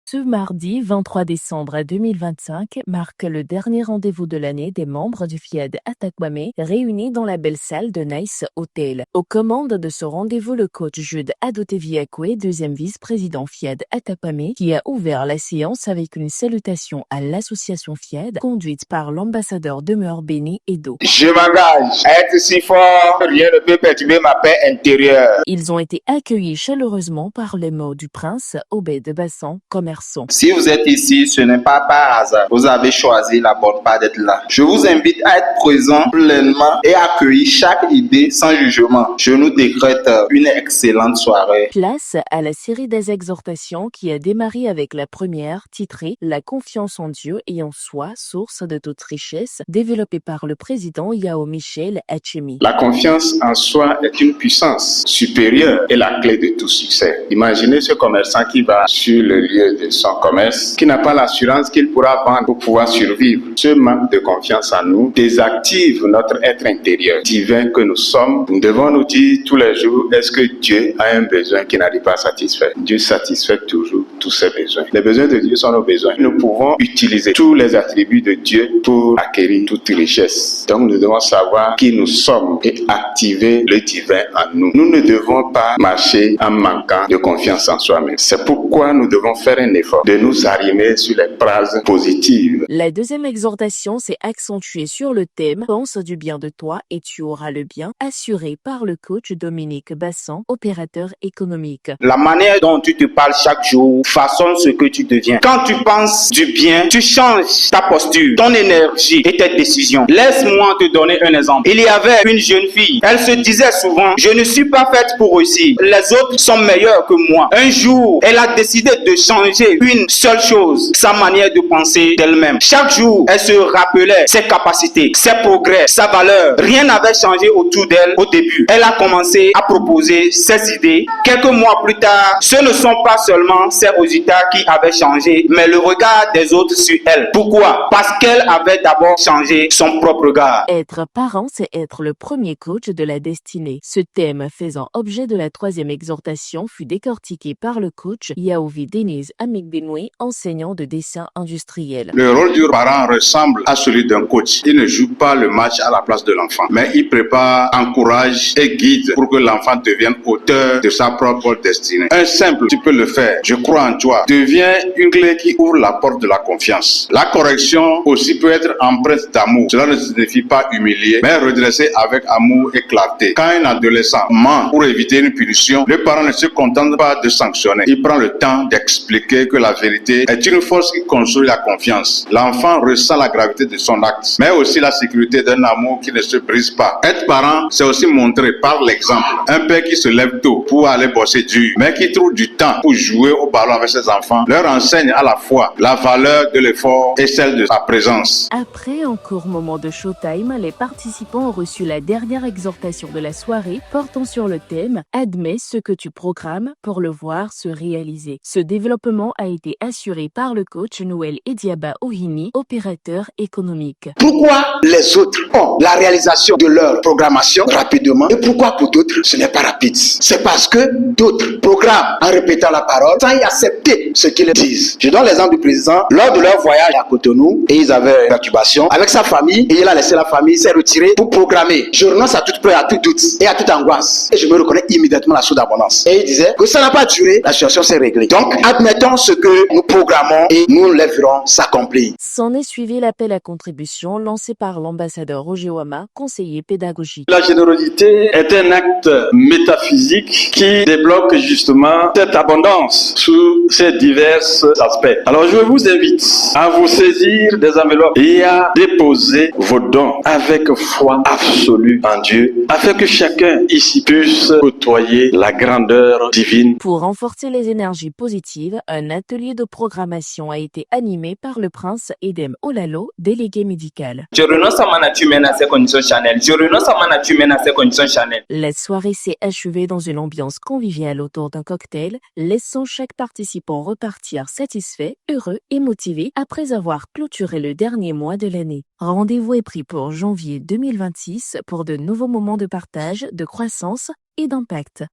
Ce mardi 23 décembre 2025 marque le dernier rendez-vous de l'année des membres du FIAD Atakwame réunis dans la belle salle de Nice Hotel. Aux commandes de ce rendez-vous, le coach Jude Adoteviakwe, deuxième vice-président FIAD Atakwame, qui a ouvert la séance avec une salutation à l'association FIAD conduite par l'ambassadeur demeure Béni Edo. Je m'engage à être si fort, rien ne peut perturber ma paix intérieure. Ils ont été accueillis chaleureusement par les mots du prince Obed Bassan, commerçant. Si vous êtes ici, ce n'est pas par hasard. Vous avez choisi la bonne part d'être là. Je vous invite à être présent pleinement et accueillir chaque idée sans jugement. Je nous décrète une excellente soirée. Place à la série des exhortations qui a démarré avec la première, titrée « La confiance en Dieu et en soi, source de toute richesse », développée par le président Yao Michel Achemi. La confiance en soi est une puissance supérieure et la clé de tout succès. Imaginez ce commerçant qui va sur le lieu de son commerce, qui n'a pas l'assurance qu'il pourra vendre pour pouvoir survivre. Ce manque de confiance en nous désactive notre être intérieur divin que nous sommes. Nous devons nous dire tous les jours, est-ce que Dieu a un besoin qui n'arrive pas à satisfaire? Dieu satisfait toujours tous ses besoins. Les besoins de Dieu sont nos besoins. Nous pouvons utiliser tous les attributs de Dieu pour acquérir toute richesse. Donc nous devons savoir qui nous sommes et activer le divin en nous. Nous ne devons pas marcher en manquant de confiance en soi-même. C'est pourquoi nous devons faire un effort de nous arrimer sur les phrases positives. La deuxième exhortation s'est accentuée sur le thème « Pense du bien de toi et tu auras le bien » assuré par le coach Dominique Bassan, opérateur économique. La manière dont tu te parles chaque jour façonne ce que tu deviens. Quand tu penses du bien, tu changes ta posture, ton énergie et tes décisions. Laisse-moi te donner un exemple. Il y avait une jeune fille. Elle se disait souvent « Je ne suis pas faite pour réussir. Les autres sont meilleurs que moi. » Un jour, elle a décidé de changer une seule chose, sa manière de penser d'elle-même. Chaque jour, elle se rappelait ses capacités, ses progrès, sa valeur. Rien n'avait changé autour d'elle au début. Elle a commencé à proposer ses idées. Quelques mois plus tard, ce ne sont pas seulement ses résultats qui avaient changé, mais le regard des autres sur elle. Pourquoi? Parce qu'elle avait d'abord changé son propre regard. Être parent, c'est être le premier coach de la destinée. Ce thème faisant objet de la troisième exhortation fut décortiqué par le coach Yaovi Denise Amigbenwe, enseignant de dessin industriel. Le rôle du parent ressemble à celui d'un coach. Il ne joue pas le match à la place de l'enfant, mais il prépare, encourage et guide pour que l'enfant devienne auteur de sa propre destinée. Un simple, tu peux le faire, je crois en toi, devient une clé qui ouvre la porte de la confiance. La correction aussi peut être empreinte d'amour. Cela ne signifie pas humilier, mais redresser avec amour et clarté. Quand un adolescent ment pour éviter une punition, le parent ne se contente pas de sanctionner. Il prend le temps d'expliquer que la vérité est une force qui construit la confiance. L'enfant ressent la gravité de son acte, mais aussi la sécurité d'un amour qui ne se brise pas. Être parent, c'est aussi montrer par l'exemple. Un père qui se lève tôt pour aller bosser dur, mais qui trouve du temps pour jouer au ballon avec ses enfants, leur enseigne à la fois la valeur de l'effort et celle de sa présence. Après un court moment de showtime, les participants ont reçu la dernière exhortation de la soirée portant sur le thème « Admets ce que tu programmes pour le voir se réaliser ». Ce développement a été assuré par le coach Noël Ediaba Ohini, opérateur économique. Pourquoi les autres ont la réalisation de leur programmation rapidement et pourquoi pour d'autres ce n'est pas rapide? C'est parce que d'autres programment en répétant la parole sans y accepter ce qu'ils disent. Je donne l'exemple du président lors de leur voyage à Cotonou et ils avaient une perturbation avec sa famille et il a laissé la famille, il s'est retiré pour programmer. Je renonce à toute peur, à tout doute et à toute angoisse et je me reconnais immédiatement la source d'abondance. Et il disait que ça n'a pas duré, la situation s'est réglée. Donc admettons ce que nous programmons et nous les verrons s'accomplir. S'en est suivi l'appel à contribution lancé par l'ambassadeur Roger Wama, conseiller pédagogique. La générosité est un acte métaphysique qui débloque justement cette abondance sous ses divers aspects. Alors je vous invite à vous saisir des enveloppes et à déposer vos dons avec foi absolue en Dieu, afin que chacun ici puisse côtoyer la grandeur divine. Pour renforcer les énergies positives, un atelier de programmation a été animé par le prince Edem Olalo, délégué médical. Je renonce à ma nature humaine à ces conditions charnelles. Je renonce à ma nature humaine à ces conditions charnelles. La soirée s'est achevée dans une ambiance conviviale autour d'un cocktail, laissant chaque participant repartir satisfait, heureux et motivé après avoir clôturé le dernier mois de l'année. Rendez-vous est pris pour janvier 2026 pour de nouveaux moments de partage, de croissance et d'impact.